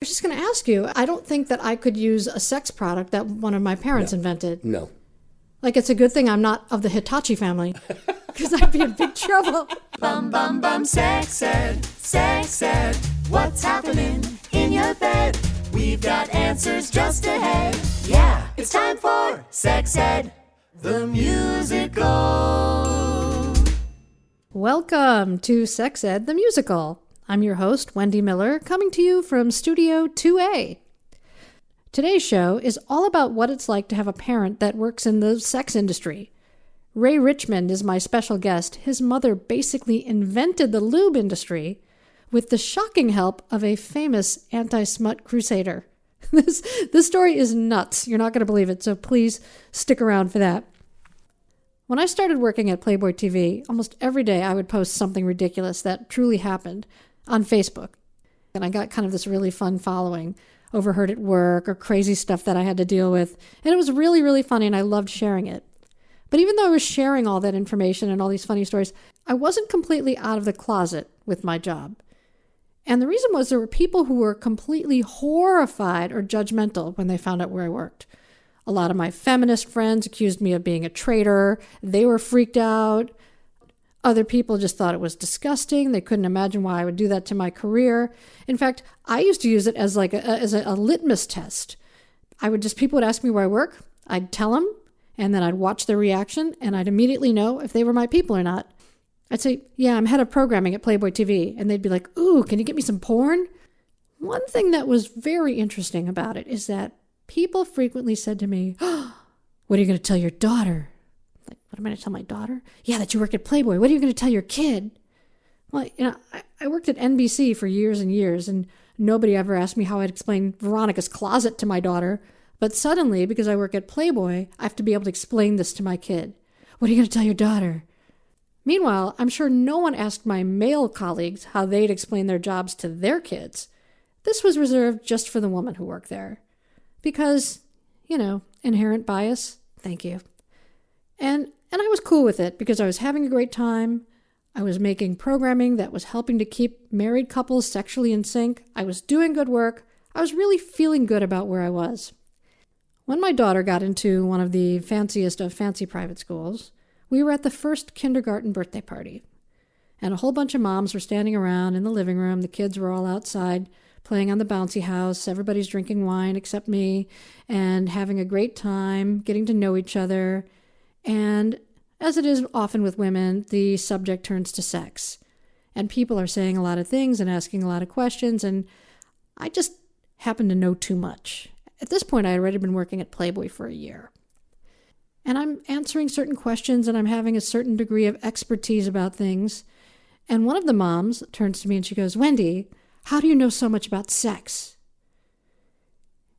was just going to ask you, I don't think that I could use a sex product that one of my parents invented. No. Like, it's a good thing I'm not of the Hitachi family, because I'd be in big trouble. Bum, bum, bum, sex ed, what's happening in your bed? We've got answers just ahead. Yeah, it's time for Sex Ed, the musical. Welcome to Sex Ed, the musical. I'm your host, Wendy Miller, coming to you from Studio 2A. Today's show is all about what it's like to have a parent that works in the sex industry. Ray Richmond is my special guest. His mother basically invented the lube industry with the shocking help of a famous anti-smut crusader. This story is nuts. You're not going to believe it, so please stick around for that. When I started working at Playboy TV, almost every day I would post something ridiculous that truly happened on Facebook. And I got kind of this really fun following. Overheard at work or crazy stuff that I had to deal with. And it was really, really funny, and I loved sharing it. But even though I was sharing all that information and all these funny stories, I wasn't completely out of the closet with my job. And the reason was there were people who were completely horrified or judgmental when they found out where I worked. A lot of my feminist friends accused me of being a traitor. They were freaked out. Other people just thought it was disgusting. They couldn't imagine why I would do that to my career. In fact, I used to use it as like a litmus test. People would ask me where I work. I'd tell them, and then I'd watch their reaction, and I'd immediately know if they were my people or not. I'd say, yeah, I'm head of programming at Playboy TV. And they'd be like, ooh, can you get me some porn? One thing that was very interesting about it is that people frequently said to me, oh, what are you going to tell your daughter? Like, what am I going to tell my daughter? Yeah, that you work at Playboy. What are you going to tell your kid? Well, I worked at NBC for years and years, and nobody ever asked me how I'd explain Veronica's closet to my daughter. But suddenly, because I work at Playboy, I have to be able to explain this to my kid. What are you going to tell your daughter? Meanwhile, I'm sure no one asked my male colleagues how they'd explain their jobs to their kids. This was reserved just for the woman who worked there. Because, inherent bias. Thank you. And I was cool with it because I was having a great time. I was making programming that was helping to keep married couples sexually in sync. I was doing good work. I was really feeling good about where I was. When my daughter got into one of the fanciest of fancy private schools, we were at the first kindergarten birthday party. And a whole bunch of moms were standing around in the living room. The kids were all outside playing on the bouncy house. Everybody's drinking wine except me and having a great time, getting to know each other. And as it is often with women, the subject turns to sex. And people are saying a lot of things and asking a lot of questions, and I just happen to know too much. At this point, I had already been working at Playboy for a year. And I'm answering certain questions, and I'm having a certain degree of expertise about things. And one of the moms turns to me and she goes, Wendy, how do you know so much about sex?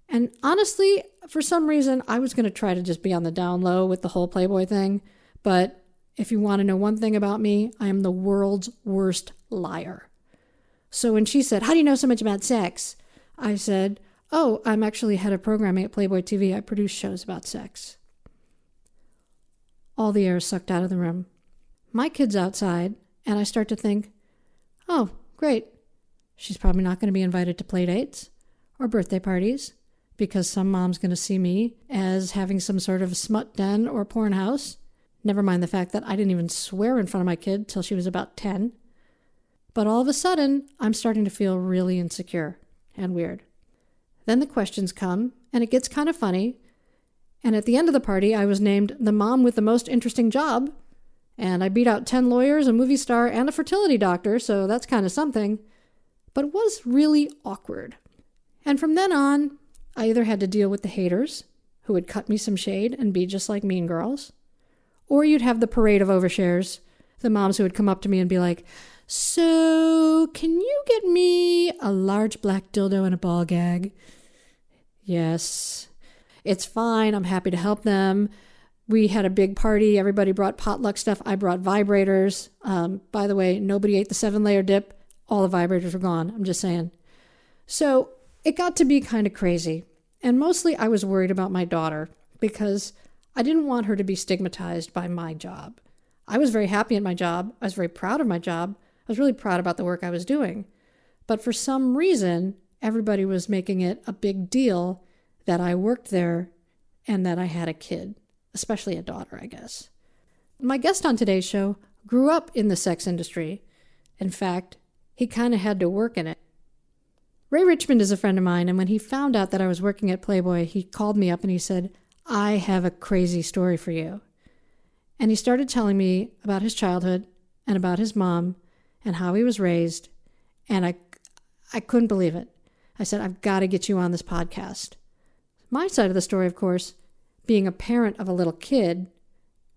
And honestly, for some reason, I was going to try to just be on the down low with the whole Playboy thing. But if you want to know one thing about me, I am the world's worst liar. So when she said, how do you know so much about sex? I said, oh, I'm actually head of programming at Playboy TV. I produce shows about sex. All the air is sucked out of the room. My kid's outside, and I start to think, oh, great. She's probably not going to be invited to play dates or birthday parties because some mom's going to see me as having some sort of a smut den or porn house. Never mind the fact that I didn't even swear in front of my kid till she was about 10. But all of a sudden, I'm starting to feel really insecure and weird. Then the questions come, and it gets kind of funny. And at the end of the party, I was named the mom with the most interesting job. And I beat out 10 lawyers, a movie star, and a fertility doctor, so that's kind of something. But it was really awkward. And from then on, I either had to deal with the haters, who would cut me some shade and be just like mean girls, or you'd have the parade of overshares, the moms who would come up to me and be like, so can you get me a large black dildo and a ball gag? Yes. It's fine. I'm happy to help them. We had a big party. Everybody brought potluck stuff. I brought vibrators. By the way, nobody ate the 7-layer dip. All the vibrators were gone. I'm just saying. So it got to be kind of crazy. And mostly I was worried about my daughter because I didn't want her to be stigmatized by my job. I was very happy at my job. I was very proud of my job. I was really proud about the work I was doing. But for some reason, everybody was making it a big deal that I worked there and that I had a kid, especially a daughter, I guess. My guest on today's show grew up in the sex industry. In fact, he kind of had to work in it. Ray Richmond is a friend of mine, and when he found out that I was working at Playboy, he called me up and he said, I have a crazy story for you. And he started telling me about his childhood and about his mom and how he was raised, and I couldn't believe it. I said, I've got to get you on this podcast. My side of the story, of course, being a parent of a little kid,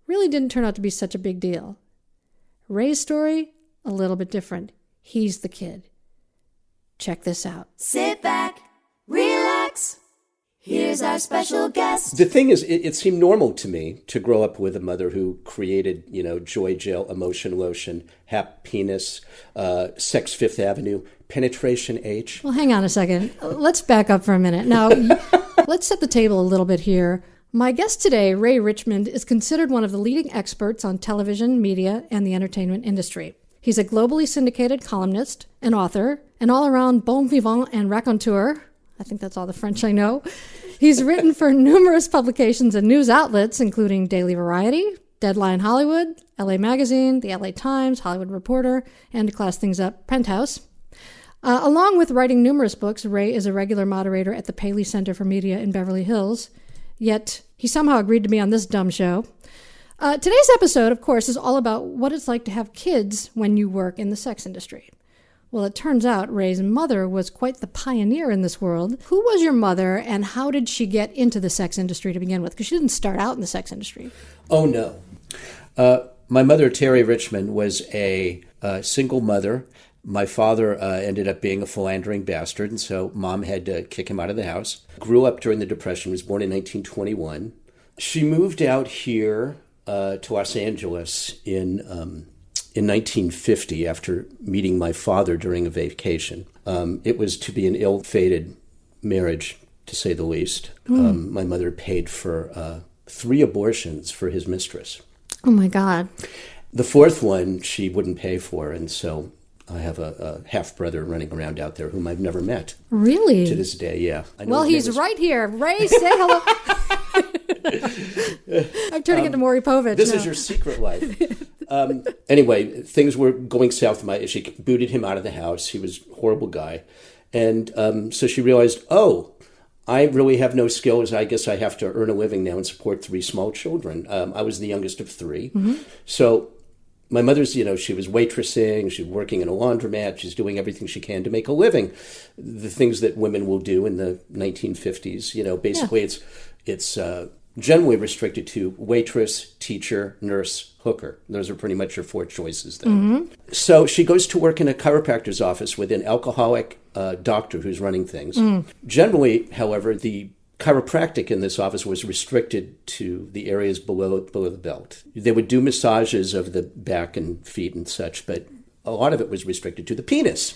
really didn't turn out to be such a big deal. Ray's story, a little bit different. He's the kid. Check this out. Sit back, relax. Here's our special guest. The thing is, it seemed normal to me to grow up with a mother who created, Joy Jail, Emotion Lotion, Hap Penis, Sex Fifth Avenue, Penetration H. Well, hang on a second. Let's back up for a minute. Now, let's set the table a little bit here. My guest today, Ray Richmond, is considered one of the leading experts on television, media, and the entertainment industry. He's a globally syndicated columnist, an author, an all-around bon vivant and raconteur. I think that's all the French I know. He's written for numerous publications and news outlets, including Daily Variety, Deadline Hollywood, LA Magazine, the LA Times, Hollywood Reporter, and to class things up, Penthouse. Along with writing numerous books, Ray is a regular moderator at the Paley Center for Media in Beverly Hills. Yet he somehow agreed to be on this dumb show. Today's episode, of course, is all about what it's like to have kids when you work in the sex industry. Well, it turns out Ray's mother was quite the pioneer in this world. Who was your mother, and how did she get into the sex industry to begin with? Because she didn't start out in the sex industry. Oh, no. My mother, Terry Richmond, was a single mother. My father ended up being a philandering bastard, and so Mom had to kick him out of the house. Grew up during the Depression, was born in 1921. She moved out here to Los Angeles in 1950 after meeting my father during a vacation. It was to be an ill-fated marriage, to say the least. My mother paid for 3 abortions for his mistress. Oh, my God. The 4th one she wouldn't pay for, and so I have a half-brother running around out there whom I've never met. Really? To this day, yeah. Well, he's right here. Ray, say hello. I'm turning into Maury Povich. This is your secret life. Anyway, things were going south. She booted him out of the house. He was a horrible guy. And so she realized, I really have no skills. I guess I have to earn a living now and support 3 small children. I was the youngest of 3. Mm-hmm. So my mother's, she was waitressing, she was working in a laundromat, she's doing everything she can to make a living. The things that women will do in the 1950s, basically it's generally restricted to waitress, teacher, nurse, hooker. Those are pretty much your 4 choices there. Mm-hmm. So she goes to work in a chiropractor's office with an alcoholic doctor who's running things. Generally, however, the chiropractic in this office was restricted to the areas below the belt. They would do massages of the back and feet and such, but a lot of it was restricted to the penis.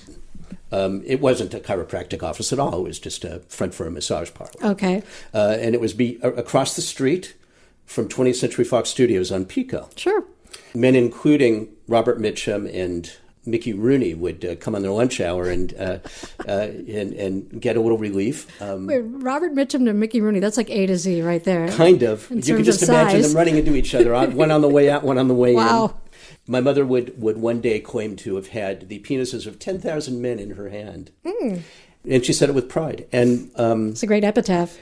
It wasn't a chiropractic office at all. It was just a front for a massage parlor. Okay. And it was across the street from 20th Century Fox Studios on Pico. Sure. Men including Robert Mitchum and Mickey Rooney would come on their lunch hour and get a little relief. Wait, Robert Mitchum to Mickey Rooney, that's like A to Z right there. Kind of. You can just imagine them running into each other, one on the way out, one on the way in. Wow. My mother would one day claim to have had the penises of 10,000 men in her hand. And she said it with pride. And it's a great epitaph.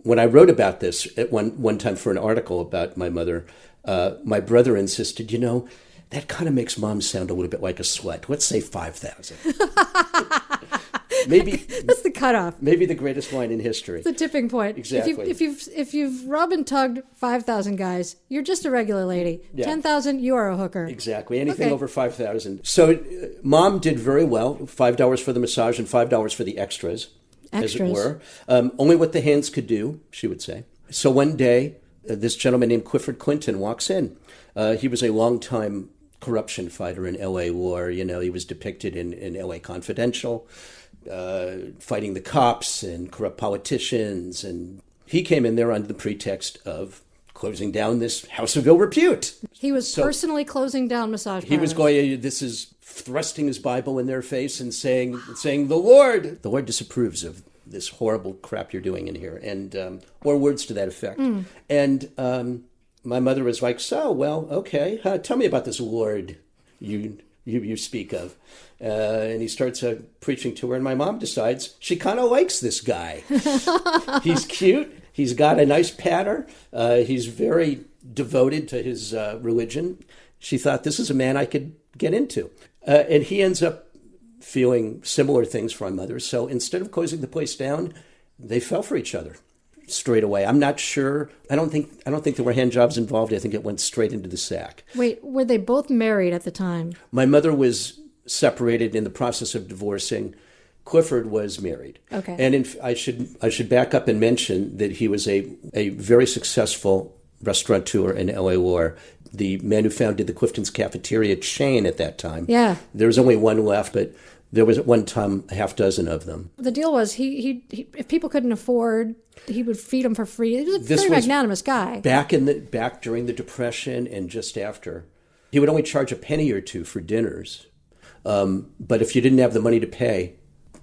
When I wrote about this at one time for an article about my mother, my brother insisted, that kind of makes Mom sound a little bit like a slut. Let's say 5,000. Maybe that's the cutoff. Maybe the greatest line in history. It's a tipping point. Exactly. If you've rubbed and tugged 5,000 guys, you're just a regular lady. Yeah. 10,000, you are a hooker. Exactly. Anything over 5,000. So Mom did very well. $5 for the massage and $5 for the extras, as it were. Only what the hands could do, she would say. So one day, this gentleman named Clifford Clinton walks in. He was a longtime corruption fighter in L.A. war. He was depicted in L.A. Confidential, fighting the cops and corrupt politicians. And he came in there under the pretext of closing down this house of ill repute. He was personally closing down massage parlors. He was going, this is thrusting his Bible in their face and saying, the Lord disapproves of this horrible crap you're doing in here, and or words to that effect. And my mother was like, okay, tell me about this Lord you speak of. And he starts preaching to her, and my mom decides she kind of likes this guy. He's cute. He's got a nice patter. He's very devoted to his religion. She thought, this is a man I could get into. And he ends up feeling similar things for my mother. So instead of closing the place down, they fell for each other straight away. I'm not sure. I don't think there were hand jobs involved. I think it went straight into the sack. Wait, were they both married at the time? My mother was separated in the process of divorcing. Clifford was married. Okay. And I should back up and mention that he was a very successful restaurateur in L.A. Lore, the man who founded the Clifton's Cafeteria chain at that time. Yeah. There was only one left, but there was at one time a half dozen of them. The deal was he if people couldn't afford, he would feed them for free. He was a very magnanimous guy. Back during the Depression and just after, he would only charge a penny or two for dinners. But if you didn't have the money to pay,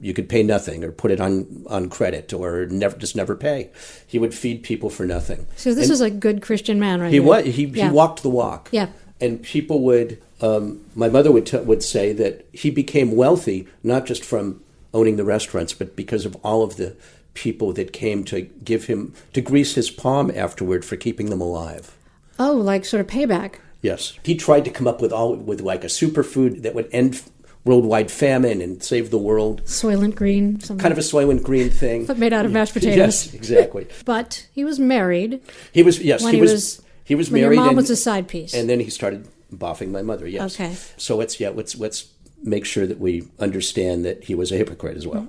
you could pay nothing or put it on credit or never pay. He would feed people for nothing. So this is a good Christian man, right? He walked the walk. Yeah. And people would, my mother would say that he became wealthy, not just from owning the restaurants, but because of all of the people that came to grease his palm afterward for keeping them alive. Oh, like sort of payback. Yes. He tried to come up with like a superfood that would end worldwide famine and save the world. Soylent Green. Something. Kind of a Soylent Green thing. But made out of mashed potatoes. Yes, exactly. But he was married. He was married. When your mom was a side piece. And then he started boffing my mother, yes. Okay. So let's make sure that we understand that he was a hypocrite as well.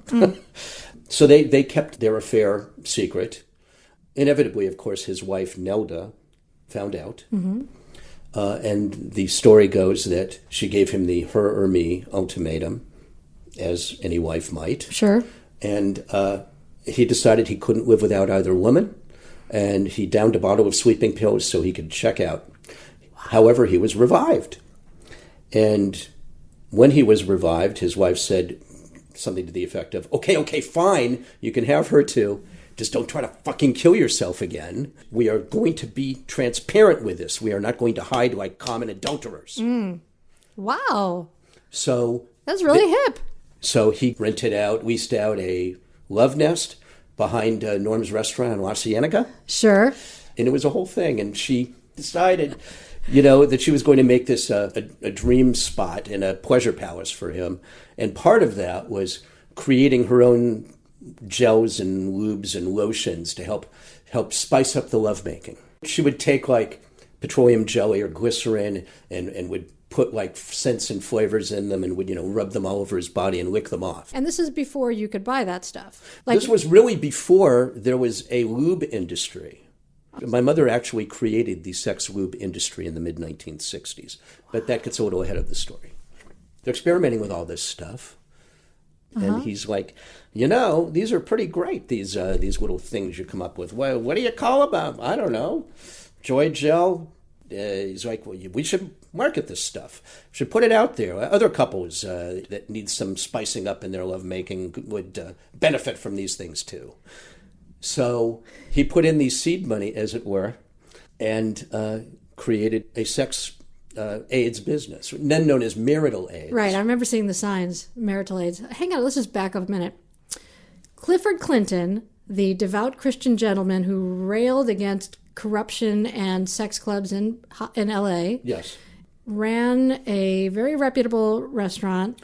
So they kept their affair secret. Inevitably, of course, his wife, Nelda, found out. Mm-hmm. And the story goes that she gave him the her or me ultimatum, as any wife might. Sure. And he decided he couldn't live without either woman, and he downed a bottle of sleeping pills so he could check out. Wow. However, he was revived. And when he was revived, his wife said something to the effect of, okay, fine, you can have her too. Just don't try to fucking kill yourself again. We are going to be transparent with this. We are not going to hide like common adulterers. Wow. So that's really hip. So he leased out a love nest behind Norm's restaurant in La Cienega. Sure. And it was a whole thing. And she decided, that she was going to make this a dream spot and a pleasure palace for him. And part of that was creating her own gels and lubes and lotions to help spice up the lovemaking. She would take like petroleum jelly or glycerin and would put like scents and flavors in them and would rub them all over his body and lick them off. And this is before you could buy that stuff. This was really before there was a lube industry. My mother actually created the sex lube industry in the mid-1960s, but that gets a little ahead of the story. They're experimenting with all this stuff. And he's like, these are pretty great, these little things you come up with. Well, what do you call them? I don't know. Joy gel. He's like, well, we should market this stuff. We should put it out there. Other couples that need some spicing up in their lovemaking would benefit from these things too. So he put in the seed money, as it were, and created a sex AIDS business, then known as marital AIDS. Right, I remember seeing the signs, marital AIDS. Hang on, let's just back up a minute. Clifford Clinton, the devout Christian gentleman who railed against corruption and sex clubs in L.A., yes, ran a very reputable restaurant.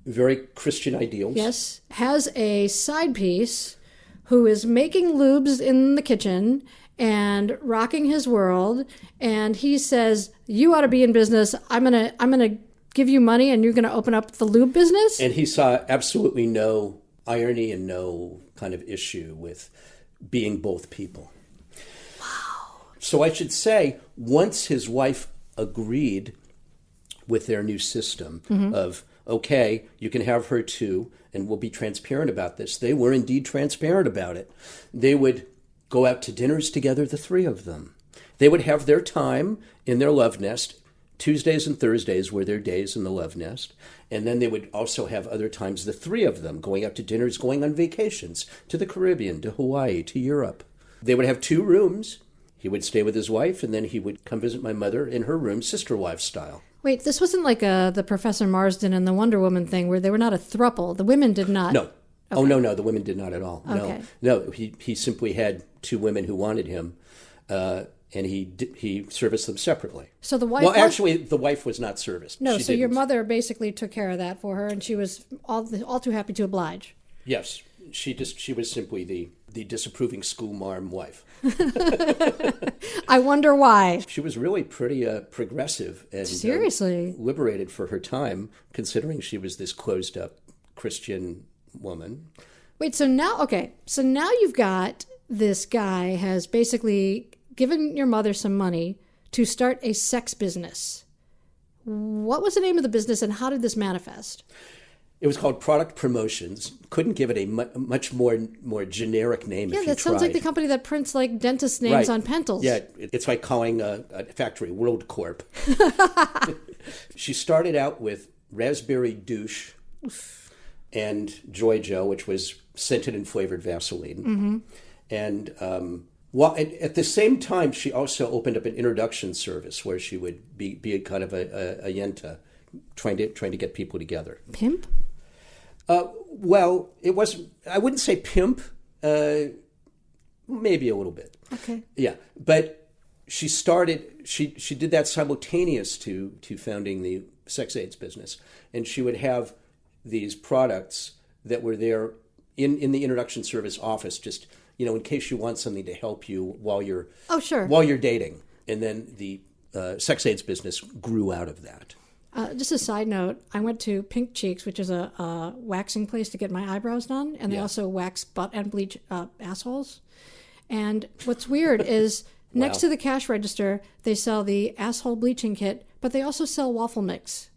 Very Christian ideals. Yes, has a side piece who is making lubes in the kitchen and rocking his world, and he says, you ought to be in business. I'm gonna give you money and you're gonna open up the lube business. And he saw absolutely no irony and no kind of issue with being both people. Wow. So I should say, once his wife agreed with their new system of, okay, you can have her too, and we'll be transparent about this. They were indeed transparent about it. They would go out to dinners together, the three of them. They would have their time in their love nest. Tuesdays and Thursdays were their days in the love nest. And then they would also have other times, the three of them, going out to dinners, going on vacations to the Caribbean, to Hawaii, to Europe. They would have 2 rooms. He would stay with his wife, and then he would come visit my mother in her room, sister-wife style. Wait, this wasn't like the Professor Marsden and the Wonder Woman thing where they were not a throuple. The women did not. No. Okay. Oh, no, the women did not at all. Okay. No, he simply had 2 women who wanted him, and he serviced them separately. So the wife... Well, actually, the wife was not serviced. No, she so didn't. your mother basically took care of that for her, and she was all too happy to oblige. Yes. She was simply the disapproving schoolmarm wife. I wonder why. She was really pretty progressive and seriously liberated for her time, considering she was this closed-up Christian woman. Wait, so now you've got this guy has basically given your mother some money to start a sex business. What was the name of the business, and how did this manifest? It was called Product Promotions. Couldn't give it a much more generic name if you tried. Yeah, that sounds like the company that prints like dentist names on pentals. Yeah, it's like calling a factory World Corp. She started out with Raspberry Douche and Joy Joe, which was scented and flavored Vaseline. Mm-hmm. And at the same time, she also opened up an introduction service where she would be a kind of a yenta, trying to get people together. Pimp? Well, it wasn't. I wouldn't say pimp. Maybe a little bit. Okay. Yeah, but she started. She did that simultaneous to founding the sex aids business, and she would have these products that were there in the introduction service office, just in case you want something to help you while you're while you're dating, and then the sex aids business grew out of that. Just a side note, I went to Pink Cheeks, which is a waxing place to get my eyebrows done, and they also wax butt and bleach assholes. And what's weird is next to the cash register, they sell the asshole bleaching kit, but they also sell waffle mix.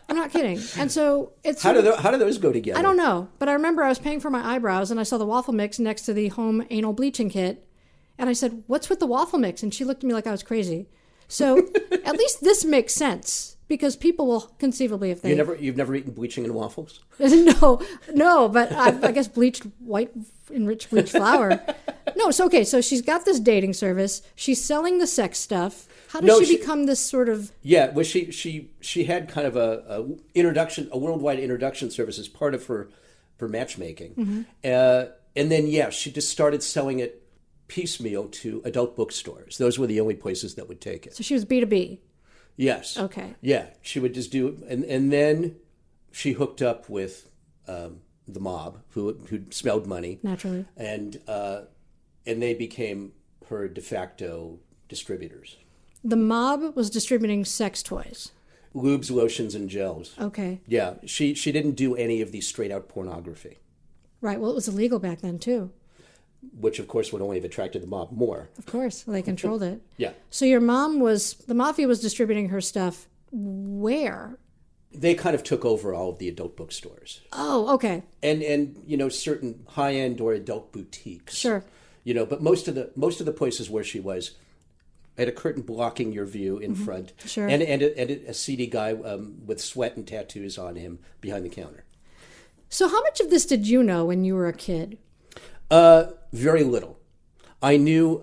I'm not kidding. And so it's... How do those go together? I don't know, but I remember I was paying for my eyebrows, and I saw the waffle mix next to the home anal bleaching kit, and I said, "What's with the waffle mix?" And she looked at me like I was crazy. So at least this makes sense, because people will conceivably, if they... You've never eaten bleaching and waffles? No, but I guess bleached white enriched bleached flour. No, so okay, so she's got this dating service. She's selling the sex stuff. How does she become this sort of... Yeah, well, she had kind of a worldwide introduction service as part of her matchmaking. Mm-hmm. And then, she just started selling it piecemeal to adult bookstores. Those were the only places that would take it. So she was B2B. Yes. Okay. Yeah, she would just do it, and then she hooked up with the mob, who smelled money naturally, and they became her de facto distributors. The mob was distributing sex toys, lubes, lotions, and gels. Okay. Yeah, she didn't do any of the straight out pornography. Right. Well, it was illegal back then too. Which, of course, would only have attracted the mob more. Of course, they controlled it. Yeah. So your mom the Mafia was distributing her stuff where? They kind of took over all of the adult bookstores. Oh, okay. And certain high-end or adult boutiques. Sure. But most of the places where she was had a curtain blocking your view in front. Sure. And a seedy guy with sweat and tattoos on him behind the counter. So how much of this did you know when you were a kid? Very little. I knew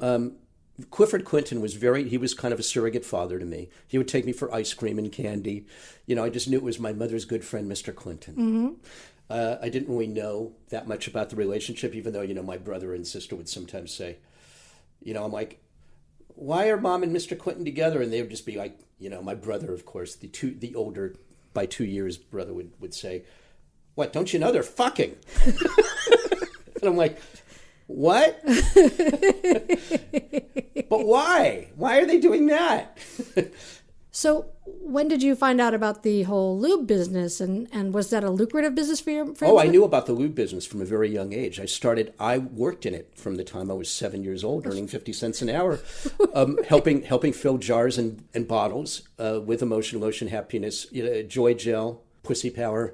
Clifford Clinton he was kind of a surrogate father to me. He would take me for ice cream and candy. I just knew it was my mother's good friend, Mr. Clinton. Mm-hmm. I didn't really know that much about the relationship, even though, my brother and sister would sometimes say, I'm like, why are Mom and Mr. Clinton together? And they would just be like, my brother, of course, the older by 2 years brother would say, what, don't you know they're fucking? And I'm like, what? But why? Why are they doing that? So when did you find out about the whole lube business? And was that a lucrative business for you? I knew about the lube business from a very young age. I worked in it from the time I was 7 years old, earning 50 cents an hour, helping fill jars and bottles with Emotion, Lotion, Happiness, Joy Gel, Pussy Power,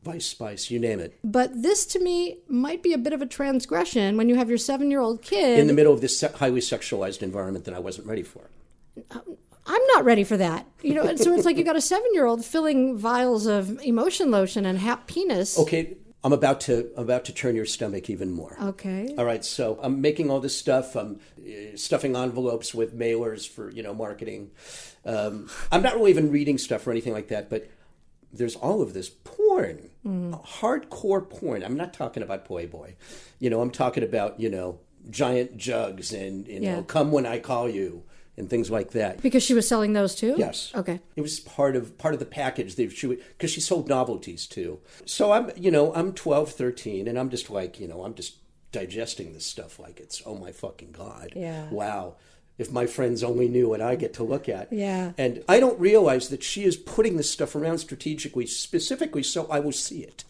Vice Spice, you name it. But this, to me, might be a bit of a transgression when you have your 7-year-old kid. In the middle of this highly sexualized environment that I wasn't ready for. I'm not ready for that. So it's like you got a 7-year-old filling vials of emotion lotion and hap penis. Okay, I'm about to turn your stomach even more. Okay. All right, so I'm making all this stuff. I'm stuffing envelopes with mailers for, marketing. I'm not really even reading stuff or anything like that, but there's all of this porn, hardcore porn. I'm not talking about Playboy. I'm talking about, giant jugs and, come when I call you. And things like that. Because she was selling those too? Yes. Okay. It was part of the package. Because she sold novelties too. So I'm 12, 13, and I'm just like, I'm just digesting this stuff like it's, oh my fucking God. Yeah. Wow. If my friends only knew what I get to look at. Yeah. And I don't realize that she is putting this stuff around strategically, specifically so I will see it.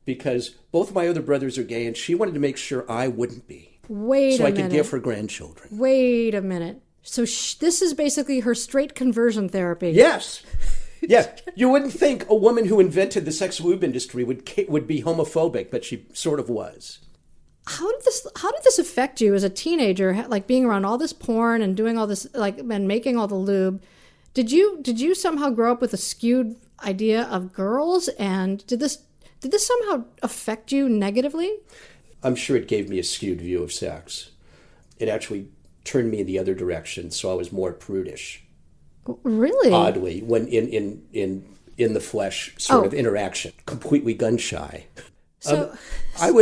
Because both my other brothers are gay, and she wanted to make sure I wouldn't be. Wait a minute. So I could give her grandchildren. Wait a minute. So this is basically her straight conversion therapy. Yes. Yeah. You wouldn't think a woman who invented the sex lube industry would be homophobic, but she sort of was. How did this affect you as a teenager, like being around all this porn and doing all this, like, and making all the lube? Did you somehow grow up with a skewed idea of girls, and did this somehow affect you negatively? I'm sure it gave me a skewed view of sex. It actually turned me in the other direction, so I was more prudish. Really? Oddly, when in the flesh sort of interaction, completely gun shy. So I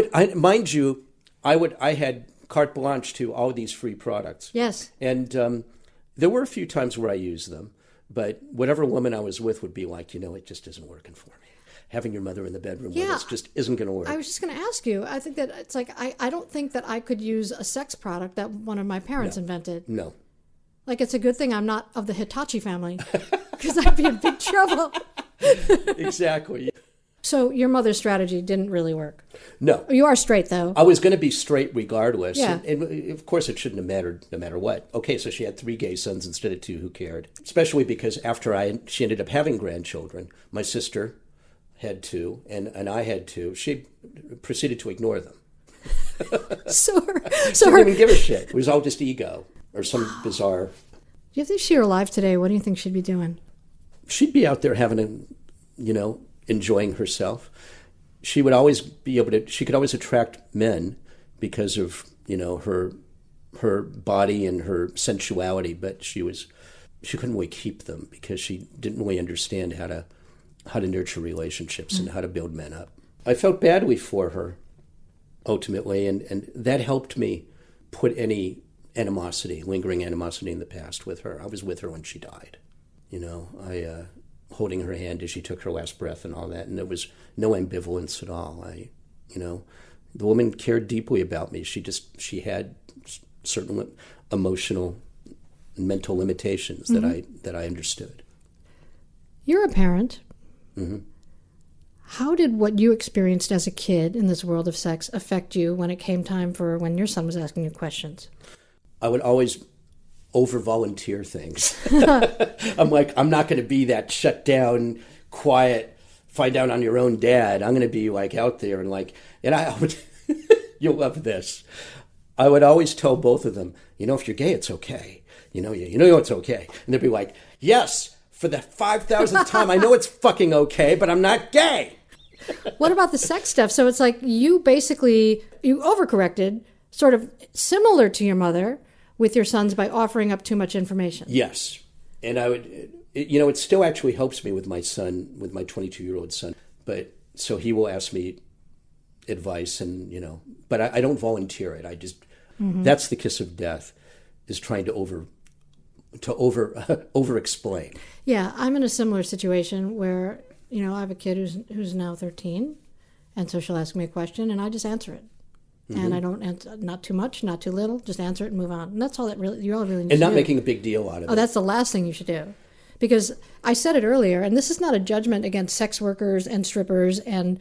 had carte blanche to all these free products. Yes. And there were a few times where I used them, but whatever woman I was with would be like, it just isn't working for me. Having your mother in the bedroom with us just isn't going to work. I was just going to ask you. I think that it's like, I don't think that I could use a sex product that one of my parents invented. No. Like, it's a good thing I'm not of the Hitachi family, because I'd be in big trouble. Exactly. So your mother's strategy didn't really work? No. You are straight, though. I was going to be straight regardless. Yeah. And of course, it shouldn't have mattered no matter what. Okay, so she had 3 gay sons instead of 2. Who cared? Especially because after she ended up having grandchildren, my sister had 2, and I had 2. She proceeded to ignore them. She didn't even give a shit. It was all just ego or some bizarre. Do you think she were alive today? What do you think she'd be doing? She'd be out there having enjoying herself. She would always be able to. She could always attract men because of her body and her sensuality, but she couldn't really keep them because she didn't really understand how to nurture relationships and how to build men up. I felt badly for her, ultimately, and that helped me put any lingering animosity in the past with her. I was with her when she died. Holding her hand as she took her last breath and all that, and there was no ambivalence at all. The woman cared deeply about me. She had certain emotional and mental limitations that I understood. You're a parent. Mm-hmm. How did what you experienced as a kid in this world of sex affect you when it came time for when your son was asking you questions? I would always over-volunteer things. I'm like, I'm not going to be that shut down, quiet, find out on your own dad. I'm going to be like out there and I would, you'll love this. I would always tell both of them, if you're gay, it's okay. You know it's okay. And they'd be like, yes, for the 5,000th time, I know it's fucking okay, but I'm not gay. What about the sex stuff? So it's like you overcorrected, sort of similar to your mother, with your sons by offering up too much information. Yes. And I would, it still actually helps me with my son, with my 22-year-old son. But so he will ask me advice and, but I don't volunteer it. I just, that's the kiss of death, is trying to over explain. Yeah. I'm in a similar situation where, I have a kid who's now 13. And so she'll ask me a question and I just answer it. And I don't answer, not too much, not too little, just answer it and move on. And that's all you all really need to do. And not making a big deal out of it. Oh, that's the last thing you should do. Because I said it earlier, and this is not a judgment against sex workers and strippers and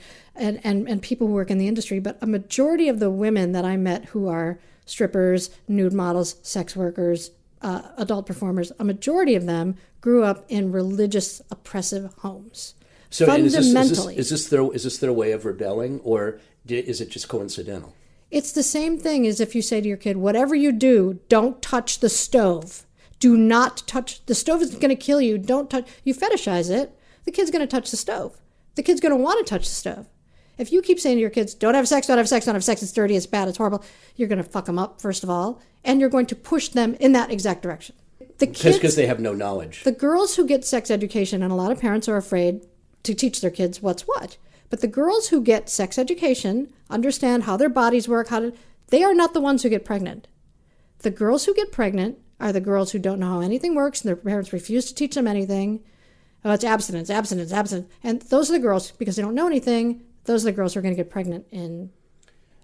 people who work in the industry, but a majority of the women that I met who are strippers, nude models, sex workers, adult performers, a majority of them grew up in religious, oppressive homes. So and fundamentally. Is this their way of rebelling, or is it just coincidental? It's the same thing as if you say to your kid, whatever you do, don't touch the stove. Do not touch, the stove is going to kill you. Don't touch, you fetishize it, the kid's going to touch the stove. The kid's going to want to touch the stove. If you keep saying to your kids, don't have sex, don't have sex, don't have sex, it's dirty, it's bad, it's horrible, you're going to fuck them up, first of all, and you're going to push them in that exact direction. The kids, because they have no knowledge. The girls who get sex education, and a lot of parents are afraid to teach their kids what's what, but the girls who get sex education understand how their bodies work, they are not the ones who get pregnant. The girls who get pregnant are the girls who don't know how anything works, and their parents refuse to teach them anything. Oh, it's abstinence, abstinence, abstinence. And those are the girls, because they don't know anything, those are the girls who are going to get pregnant in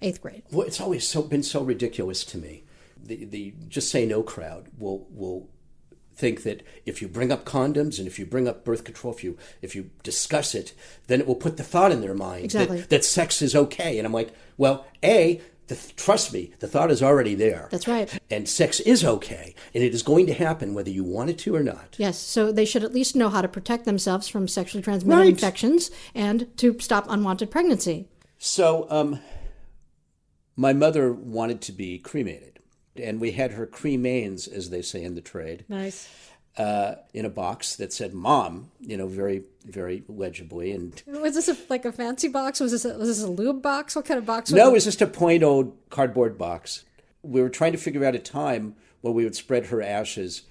8th grade. Well, it's always been so ridiculous to me. The just say no crowd will think that if you bring up condoms and if you bring up birth control, if you discuss it, then it will put the thought in their mind that sex is okay. And I'm like, well, trust me, the thought is already there. That's right. And sex is okay, and it is going to happen whether you want it to or not. Yes, so they should at least know how to protect themselves from sexually transmitted infections and to stop unwanted pregnancy. So my mother wanted to be cremated, and we had her cremains, as they say in the trade. Nice. In a box that said "Mom," very, very legibly. And was this like a fancy box? Was this a lube box? What kind of box was it? No, it was just a plain old cardboard box. We were trying to figure out a time where we would spread her ashes.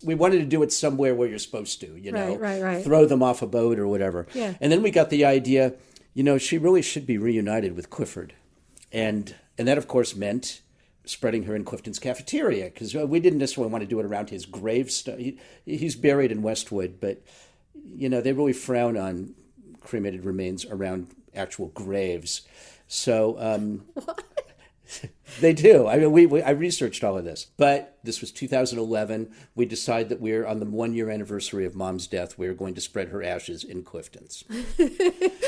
We wanted to do it somewhere where you're supposed to, right. Throw them off a boat or whatever. Yeah. And then we got the idea, she really should be reunited with Clifford, and that of course meant spreading her in Clifton's cafeteria, because we didn't necessarily want to do it around his grave. He's buried in Westwood, but they really frown on cremated remains around actual graves. So they do. I mean, I researched all of this, but this was 2011. We decided that we're on the 1-year anniversary of Mom's death. We're going to spread her ashes in Clifton's.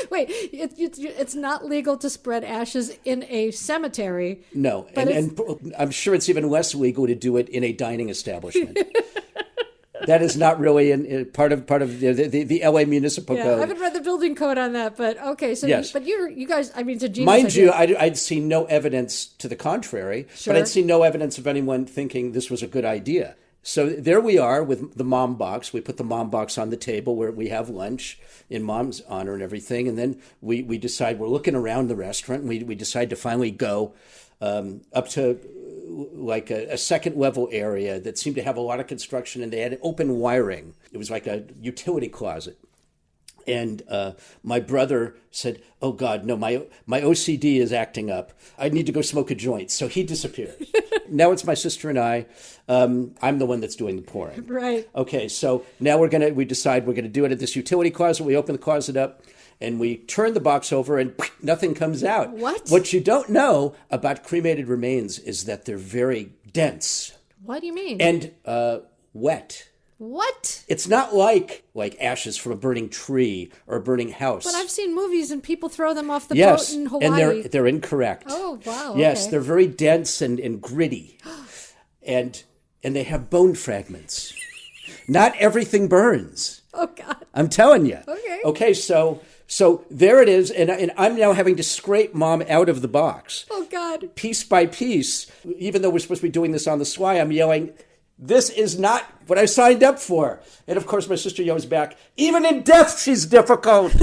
Wait, it's not legal to spread ashes in a cemetery. No, and I'm sure it's even less legal to do it in a dining establishment. That is not really part of the LA municipal code. I haven't read the building code on that, but okay. So yes. But you guys, I mean, it's a genius Mind idea. you, I'd seen no evidence to the contrary, Sure. But I'd seen no evidence of anyone thinking this was a good idea. So there we are with the mom box. We put the mom box on the table where we have lunch in Mom's honor and everything. And then we decide, we're looking around the restaurant, and we decide to finally go up to like a second level area that seemed to have a lot of construction, and they had open wiring. It was like a utility closet. And my brother said, "Oh God, no, my OCD is acting up. I need to go smoke a joint." So he disappeared. Now it's my sister and I. I'm the one that's doing the pouring. Right. Okay, so now we decide we're gonna do it at this utility closet. We open the closet up, and we turn the box over, and nothing comes out. What? What you don't know about cremated remains is that they're very dense. What do you mean? And wet. What? It's not like ashes from a burning tree or a burning house. But I've seen movies and people throw them off the yes, boat in Hawaii. And they're incorrect. Oh, wow. Yes, okay. they're very dense and gritty. and they have bone fragments. Not everything burns. Oh, God. I'm telling you. Okay. Okay, so there it is, and I'm now having to scrape Mom out of the box. Oh, God. Piece by piece, even though we're supposed to be doing this on the sly, I'm yelling, "This is not what I signed up for." And of course, my sister yells back, "Even in death, she's difficult."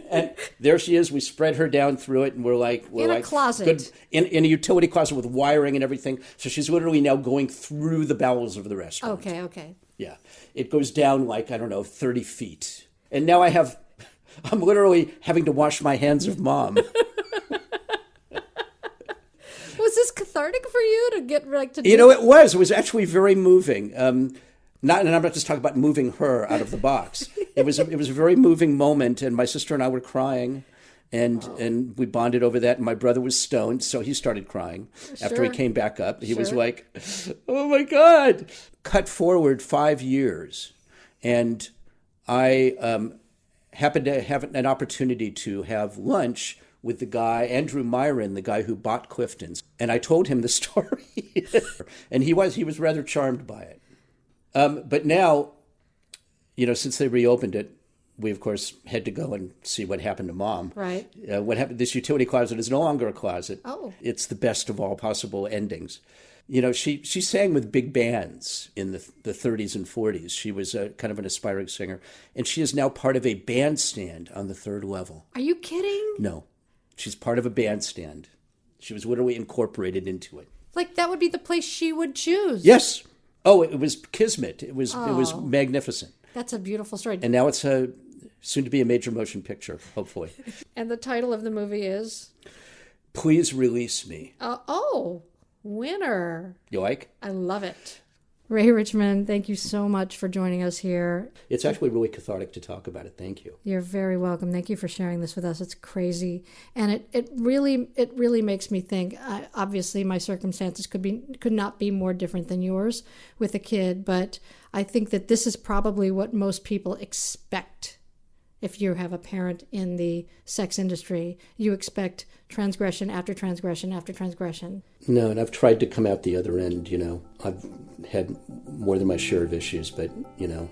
And there she is. We spread her down through it, and we're in a closet. Good, in a utility closet with wiring and everything. So she's literally now going through the bowels of the restaurant. Okay. Yeah. It goes down 30 feet. And now I'm literally having to wash my hands of Mom. Was this cathartic for you to get to do? It was actually very moving. And I'm not just talking about moving her out of the box. It was a very moving moment, and my sister and I were crying, and we bonded over that. And my brother was stoned, so he started crying after he came back up. He was like, "Oh my God!" Cut forward 5 years, and I happened to have an opportunity to have lunch with the guy, Andrew Myron, the guy who bought Clifton's. And I told him the story. And he was rather charmed by it. But now, since they reopened it, we, of course, had to go and see what happened to Mom. Right. What happened? This utility closet is no longer a closet. Oh. It's the best of all possible endings. You know, she sang with big bands in the 30s and 40s. She was kind of an aspiring singer. And she is now part of a bandstand on the 3rd level. Are you kidding? No. She's part of a bandstand. She was literally incorporated into it. Like, that would be the place she would choose. Yes. Oh, it was kismet. It was magnificent. That's a beautiful story. And now it's soon to be a major motion picture, hopefully. And the title of the movie is? Please Release Me. Winner. You like? I love it. Ray Richmond, thank you so much for joining us here. It's actually really cathartic to talk about it. Thank you. You're very welcome. Thank you for sharing this with us. It's crazy. And it really makes me think, obviously my circumstances could not be more different than yours with a kid, but I think that this is probably what most people expect. If you have a parent in the sex industry, you expect transgression after transgression after transgression. No, and I've tried to come out the other end, you know. I've had more than my share of issues, but, you know,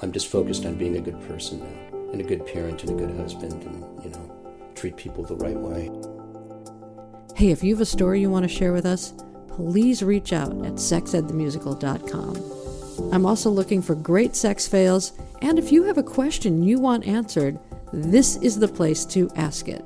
I'm just focused on being a good person now, and a good parent and a good husband, and, you know, treat people the right way. Hey, if you have a story you want to share with us, please reach out at sexedthemusical.com. I'm also looking for great sex fails, and if you have a question you want answered, this is the place to ask it.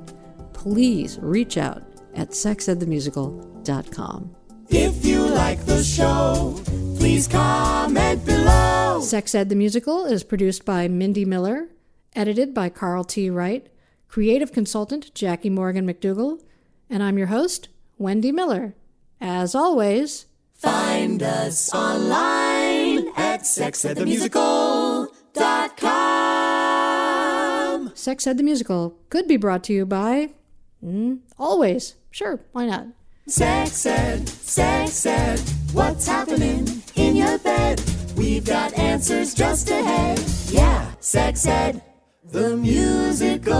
Please reach out at sexedthemusical.com. If you like the show, please comment below. Sex Ed the Musical is produced by Mindy Miller, edited by Carl T. Wright, creative consultant Jackie Morgan McDougall, and I'm your host, Wendy Miller. As always, find us online at sexedthemusical.com. Sex Ed the Musical could be brought to you by... always. Sure, why not? Sex Ed, what's happening in your bed? We've got answers just ahead. Yeah, Sex Ed, the musical.